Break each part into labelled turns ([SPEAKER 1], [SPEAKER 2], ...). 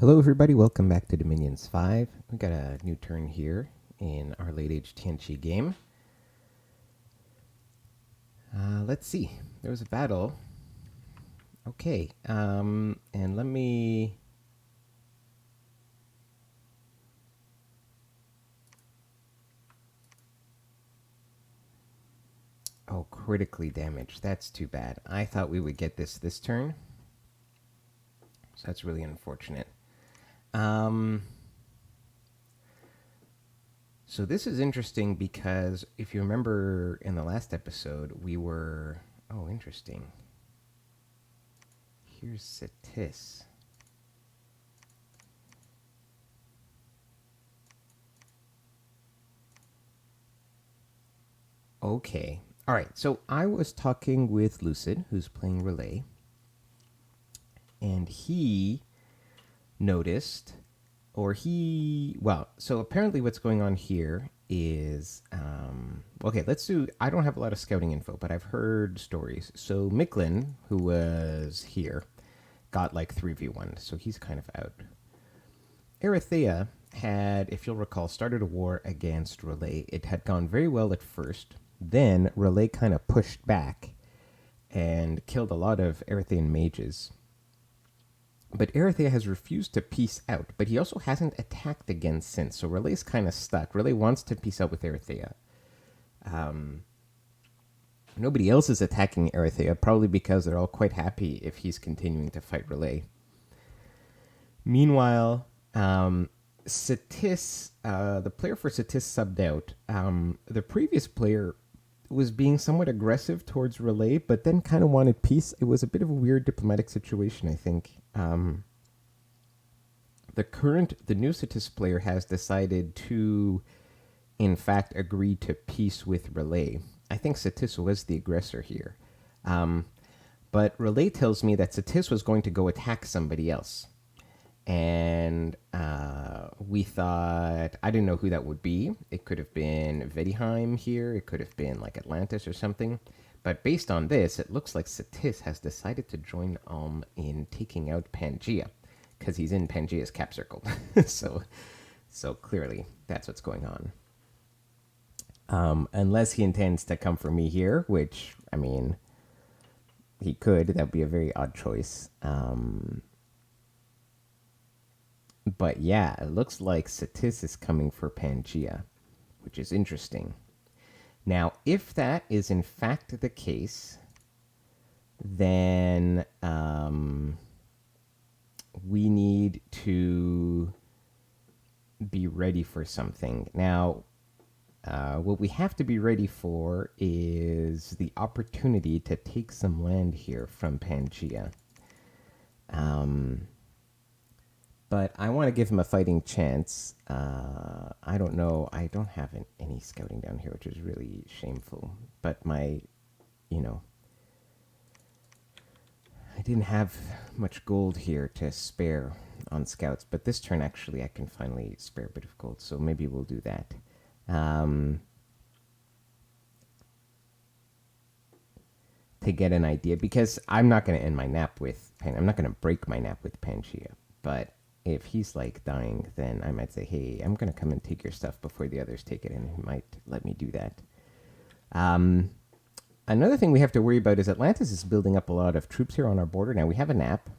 [SPEAKER 1] Hello, everybody. Welcome back to Dominions 5. We got a new turn here in our late age Tianchi game. Let's see. There was a battle. Okay. And let me. Oh, critically damaged. That's too bad. I thought we would get this turn. So that's really unfortunate. So this is interesting because if you remember in the last episode, we were. Oh, interesting. Here's Satis. Okay. All right. So I was talking with Lucid, who's playing Relay, and he noticed, so apparently what's going on here is, okay, let's do, I don't have a lot of scouting info, but I've heard stories. So Micklin, who was here, got like 3v1, so he's kind of out. Erythea had, if you'll recall, started a war against Relay. It had gone very well at first. Then Relay kind of pushed back and killed a lot of Erythean mages. But Erythea has refused to peace out, but he also hasn't attacked again since. So Relay's kind of stuck. Relay wants to peace out with Erythea. Nobody else is attacking Erythea, probably because they're all quite happy if he's continuing to fight Relay. Meanwhile, Satis, the player for Satis subbed out. The previous player was being somewhat aggressive towards Relay, but then kind of wanted peace. It was a bit of a weird diplomatic situation, I think. The new Satis player has decided to, in fact, agree to peace with Relay. I think Satis was the aggressor here. But Relay tells me that Satis was going to go attack somebody else. And we thought, I didn't know who that would be. It could have been Vedheim here. It could have been like Atlantis or something. But based on this, it looks like Satis has decided to join in taking out Pangea, because he's in Pangea's cap circle. so clearly that's what's going on. Unless he intends to come for me here, which, I mean, he could. That would be a very odd choice. But yeah, it looks like Satis is coming for Pangea, which is interesting. Now, if that is in fact the case, then we need to be ready for something. Now, what we have to be ready for is the opportunity to take some land here from Pangea. But I want to give him a fighting chance. I don't know. I don't have any scouting down here, which is really shameful. But I didn't have much gold here to spare on scouts. But this turn, actually, I can finally spare a bit of gold. So maybe we'll do that. To get an idea, because I'm not going to end my nap with I'm not going to break my nap with Pangea. But if he's like dying, then I might say, hey, I'm going to come and take your stuff before the others take it, and he might let me do that. Another thing we have to worry about is Atlantis is building up a lot of troops here on our border. Now, we have a nap,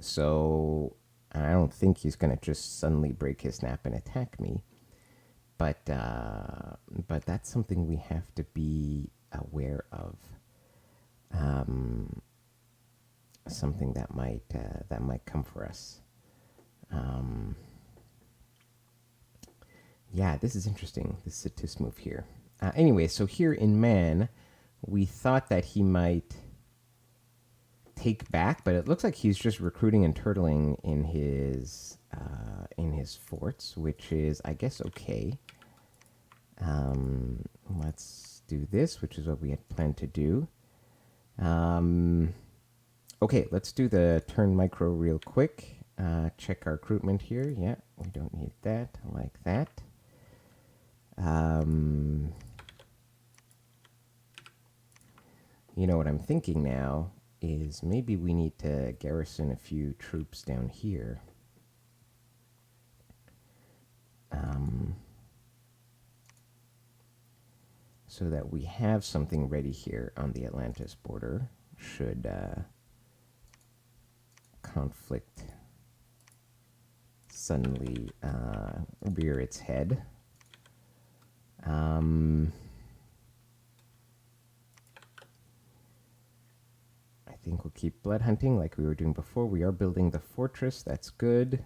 [SPEAKER 1] so I don't think he's going to just suddenly break his nap and attack me. But that's something we have to be aware of. Something that might come for us. Yeah, this is interesting, this Satis move here. Anyway, so here in Man, we thought that he might take back, but it looks like he's just recruiting and turtling in his forts, which is, I guess, okay. Let's do this, which is what we had planned to do. Okay, let's do the turn micro real quick. Check our recruitment here. Yeah, we don't need that. I like that. You know what I'm thinking now is maybe we need to garrison a few troops down here. So that we have something ready here on the Atlantis border should conflict suddenly rear its head. I think we'll keep blood hunting like we were doing before. We are building the fortress. That's good.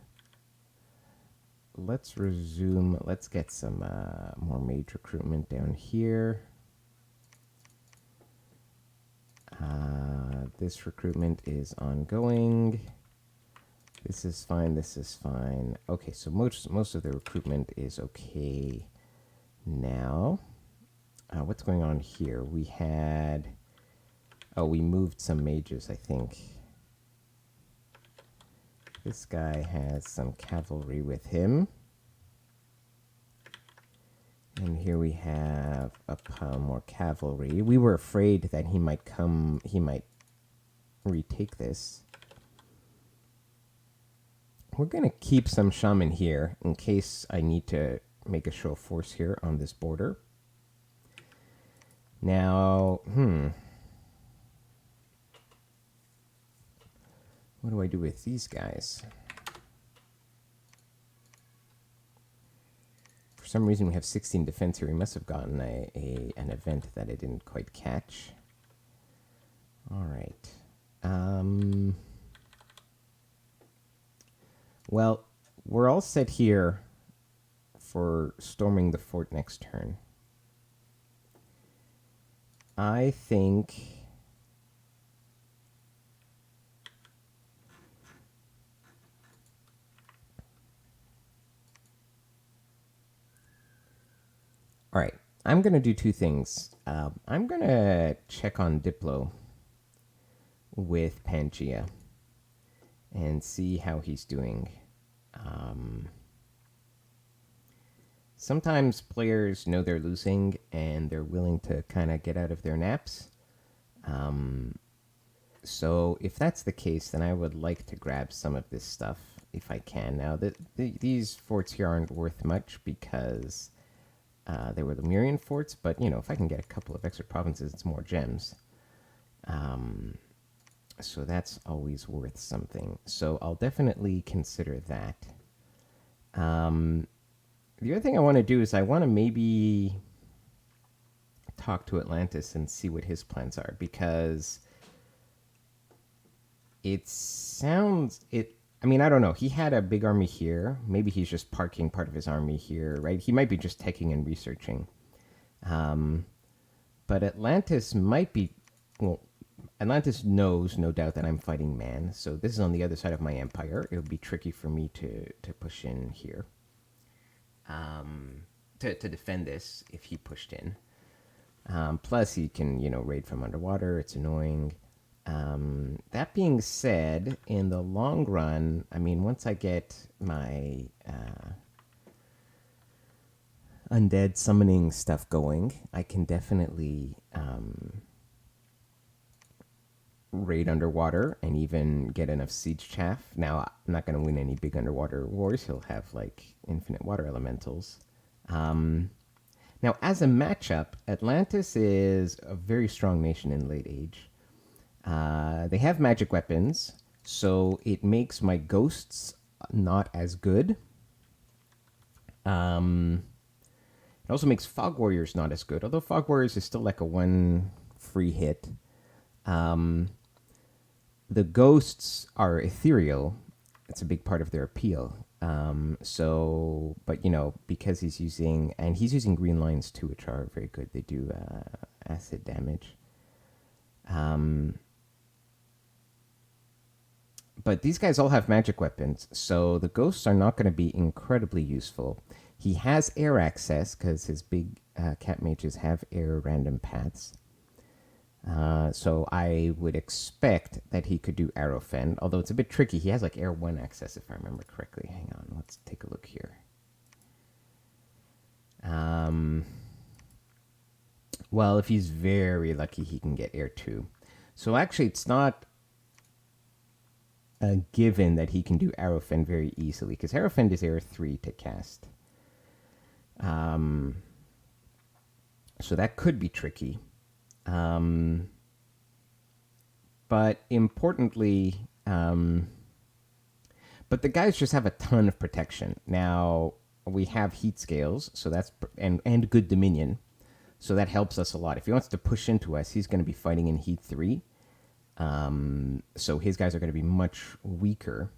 [SPEAKER 1] Let's resume. Let's get some more mage recruitment down here. This recruitment is ongoing. This is fine. This is fine. Okay, so most of the recruitment is okay now. What's going on here? We had... Oh, we moved some mages, I think. This guy has some cavalry with him. And here we have a pile more cavalry. We were afraid that he might come, he might retake this. We're going to keep some shaman here in case I need to make a show of force here on this border. Now, what do I do with these guys? For some reason, we have 16 defense here. We must have gotten an event that I didn't quite catch. All right. Well, we're all set here for storming the fort next turn. I think... All right, I'm going to do two things. I'm going to check on Diplo with Pangea and see how he's doing. Sometimes players know they're losing and they're willing to kind of get out of their naps. So if that's the case, then I would like to grab some of this stuff if I can. Now, these forts here aren't worth much because they were Lemurian forts, but, you know, if I can get a couple of extra provinces, it's more gems. So that's always worth something. So I'll definitely consider that. The other thing I want to do is I want to maybe talk to Atlantis and see what his plans are, because it sounds... I mean, I don't know. He had a big army here. Maybe he's just parking part of his army here, right? He might be just teching and researching. But Atlantis might be... Well, Atlantis knows, no doubt, that I'm fighting man. So this is on the other side of my empire. It would be tricky for me to push in here. To defend this if he pushed in. Plus, he can, you know, raid from underwater. It's annoying. That being said, in the long run, I mean, once I get my undead summoning stuff going, I can definitely raid underwater and even get enough siege chaff. Now, I'm not going to win any big underwater wars. He'll have, like, infinite water elementals. Now, as a matchup, Atlantis is a very strong nation in late age. They have magic weapons, so it makes my ghosts not as good. It also makes Fog Warriors not as good, although Fog Warriors is still like a one free hit. The ghosts are ethereal. It's a big part of their appeal. But, you know, because he's using green lines too, which are very good. They do acid damage. But these guys all have magic weapons, so the ghosts are not going to be incredibly useful. He has air access because his big cat mages have air random paths. So I would expect that he could do arrow fend, although it's a bit tricky. He has like air 1 access, if I remember correctly. Hang on, let's take a look here. Well, if he's very lucky, he can get air 2. So actually, it's not a given that he can do arrow fend very easily, because arrow fend is air 3 to cast. Um, so that could be tricky. Um, but importantly, but the guys just have a ton of protection. Now we have heat scales, so that's and good dominion, so that helps us a lot. If he wants to push into us, he's going to be fighting in heat 3. So his guys are going to be much weaker.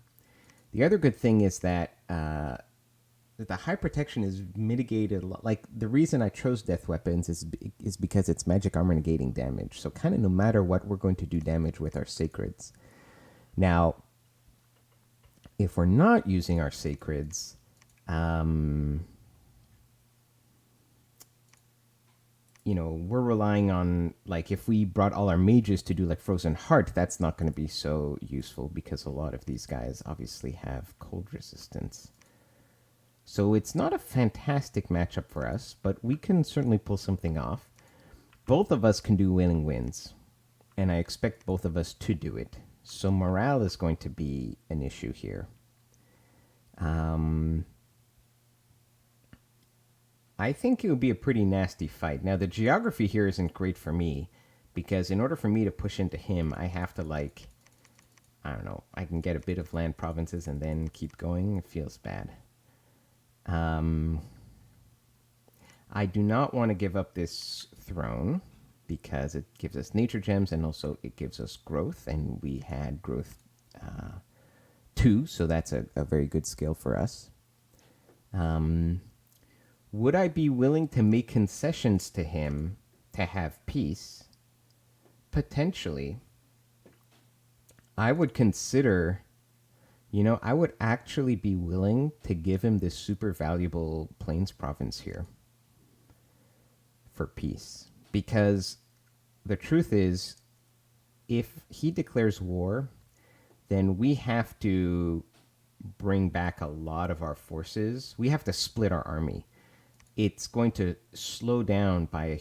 [SPEAKER 1] The other good thing is that the high protection is mitigated a lot. Like the reason I chose death weapons is because it's magic armor negating damage. So kind of no matter what, we're going to do damage with our sacreds. Now, if we're not using our sacreds, we're relying on, like, if we brought all our mages to do like Frozen Heart, that's not going to be so useful because a lot of these guys obviously have cold resistance. So it's not a fantastic matchup for us, but we can certainly pull something off. Both of us can do Wailing Winds, and I expect both of us to do it. So morale is going to be an issue here. I think it would be a pretty nasty fight. Now, the geography here isn't great for me because in order for me to push into him, I have to, like, I don't know, I can get a bit of land provinces and then keep going. It feels bad. I do not want to give up this throne because it gives us nature gems and also it gives us growth, and we had growth 2, so that's a very good skill for us. Would I be willing to make concessions to him to have peace? Potentially. I would consider, I would actually be willing to give him this super valuable Plains province here for peace. Because the truth is, if he declares war, then we have to bring back a lot of our forces. We have to split our army. It's going to slow down by a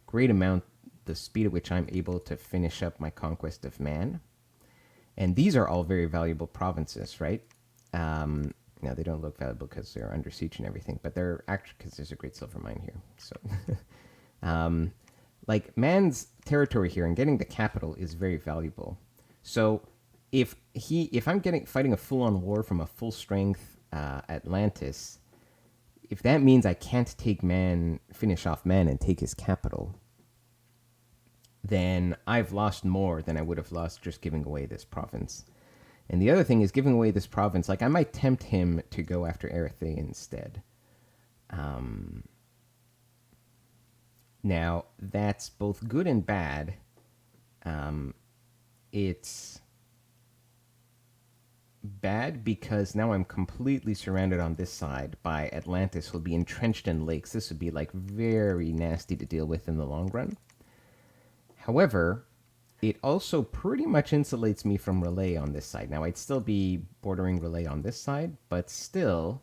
[SPEAKER 1] great amount, the speed at which I'm able to finish up my conquest of Man. And these are all very valuable provinces, right? Now, they don't look valuable because they're under siege and everything, but they're actually because there's a great silver mine here. So, like, Man's territory here and getting the capital is very valuable. So, if I'm fighting a full-on war from a full-strength Atlantis, if that means I can't finish off Man and take his capital, then I've lost more than I would have lost just giving away this province. And the other thing is giving away this province, like I might tempt him to go after Erythea instead. Now, that's both good and bad. It's bad because now I'm completely surrounded on this side by Atlantis, who'll be entrenched in lakes. This would be like very nasty to deal with in the long run. However, it also pretty much insulates me from Relay on this side. Now, I'd still be bordering Relay on this side, but still,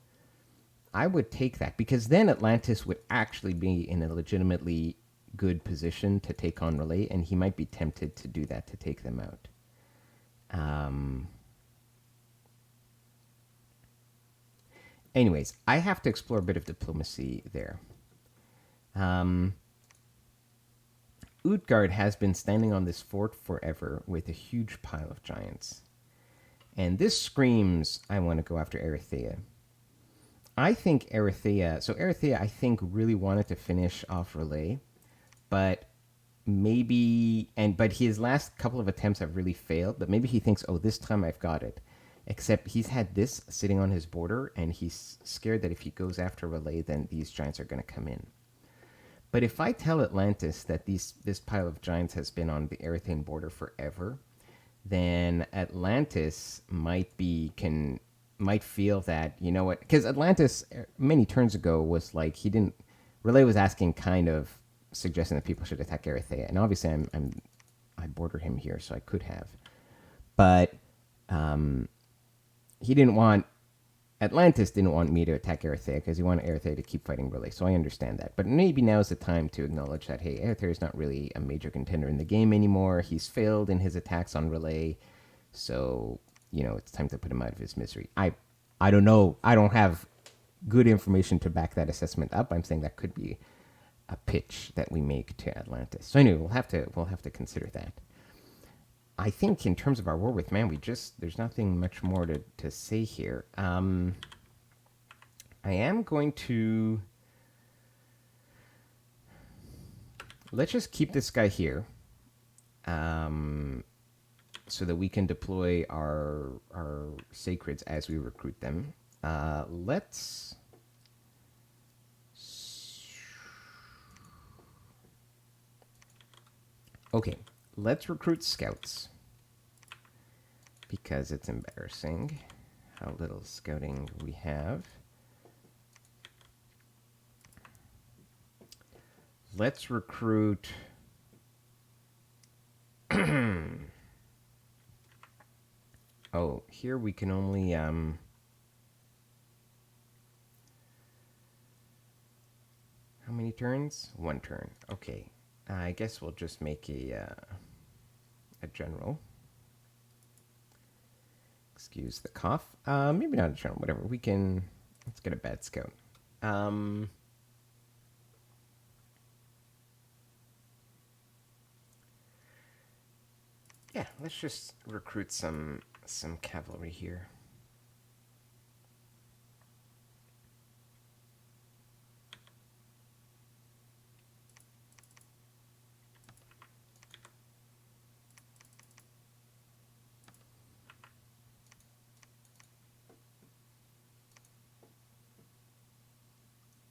[SPEAKER 1] I would take that because then Atlantis would actually be in a legitimately good position to take on Relay, and he might be tempted to do that to take them out. Anyways, I have to explore a bit of diplomacy there. Utgard has been standing on this fort forever with a huge pile of giants. And this screams, I want to go after Erythea. I think Erythea, I think, really wanted to finish off Relay, but but his last couple of attempts have really failed, but maybe he thinks, oh, this time I've got it. Except he's had this sitting on his border, and he's scared that if he goes after Relay, then these giants are going to come in. But if I tell Atlantis that this pile of giants has been on the Erythean border forever, then Atlantis might feel that, you know what? Because Atlantis many turns ago was like Relay was asking, kind of suggesting that people should attack Erythea, and obviously I border him here, so I could have, but Atlantis didn't want me to attack Erythea because he wanted Erythea to keep fighting Relay, so I understand that. But maybe now is the time to acknowledge that, hey, Erythea is not really a major contender in the game anymore. He's failed in his attacks on Relay, so, it's time to put him out of his misery. I don't know. I don't have good information to back that assessment up, I'm saying that could be a pitch that we make to Atlantis. So anyway, we'll have to consider that. I think in terms of our war with man, there's nothing much more to say here. I am going to let's just keep this guy here, so that we can deploy our sacreds as we recruit them. Let's. Okay, let's recruit scouts because it's embarrassing how little scouting we have. Let's recruit. Oh, here we can only how many turns? One turn. Okay. I guess we'll just make a general. Excuse the cough. Maybe not a general. Whatever. Let's get a bad scout. Yeah. Let's just recruit some cavalry here.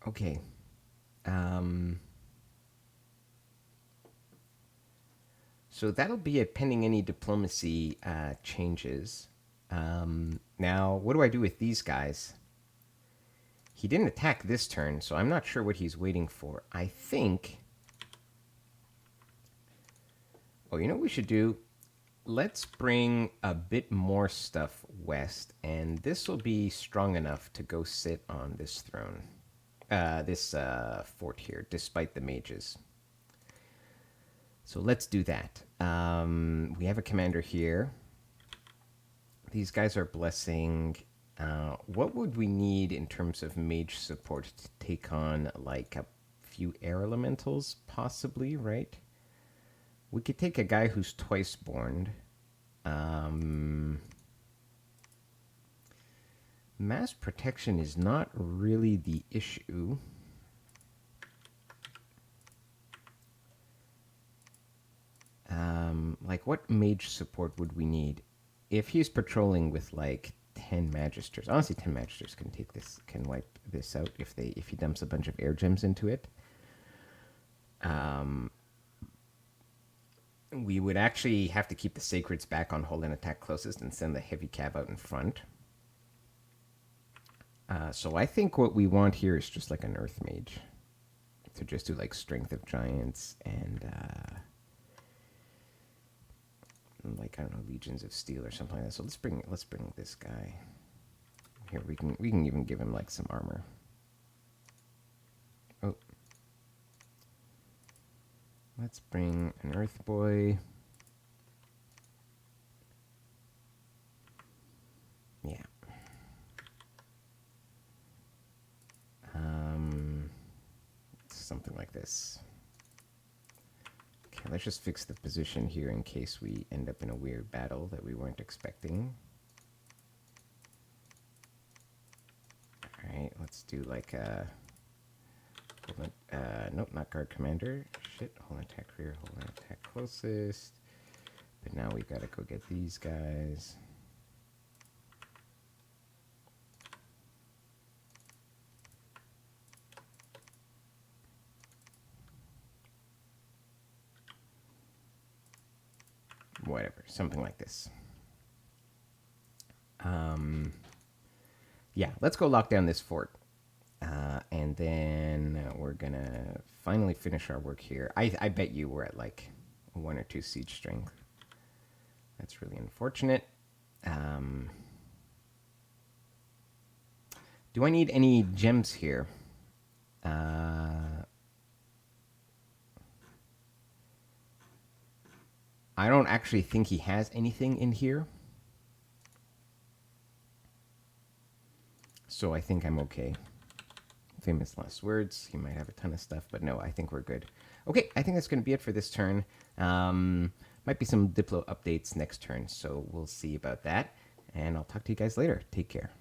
[SPEAKER 1] Okay. So that'll be it pending any diplomacy changes. Now, what do I do with these guys? He didn't attack this turn, so I'm not sure what he's waiting for. I think... Oh, you know what we should do? Let's bring a bit more stuff west, and this will be strong enough to go sit on this throne. This fort here, despite the mages. So let's do that. We have a commander here. These guys are blessing. What would we need in terms of mage support to take on, like, a few air elementals, possibly, right? We could take a guy who's twice born. Mass protection is not really the issue. Like, what mage support would we need? If he's patrolling with, like, 10 magisters. Honestly, 10 magisters can wipe this out if he dumps a bunch of air gems into it. We would actually have to keep the sacreds back on hold and attack closest and send the heavy cav out in front. So I think what we want here is just like an earth mage to just do like strength of giants and like, I don't know, legions of steel or something like that. So let's bring this guy here. We can even give him like some armor. Oh, let's bring an earth boy. Yeah. Something like this. Okay, let's just fix the position here in case we end up in a weird battle that we weren't expecting. Alright, let's do like a... nope, not guard commander. Shit, hold attack rear, hold attack closest. But now we gotta go get these guys. Whatever, something like this. Yeah, let's go lock down this fort. And then we're gonna finally finish our work here. I bet you we're at like 1 or 2 siege strength. That's really unfortunate. Do I need any gems here? I don't actually think he has anything in here. So I think I'm okay. famous last words. He might have a ton of stuff, but no, I think we're good. Okay, I think that's going to be it for this turn. Might be some Diplo updates next turn, so we'll see about that. And I'll talk to you guys later. Take care.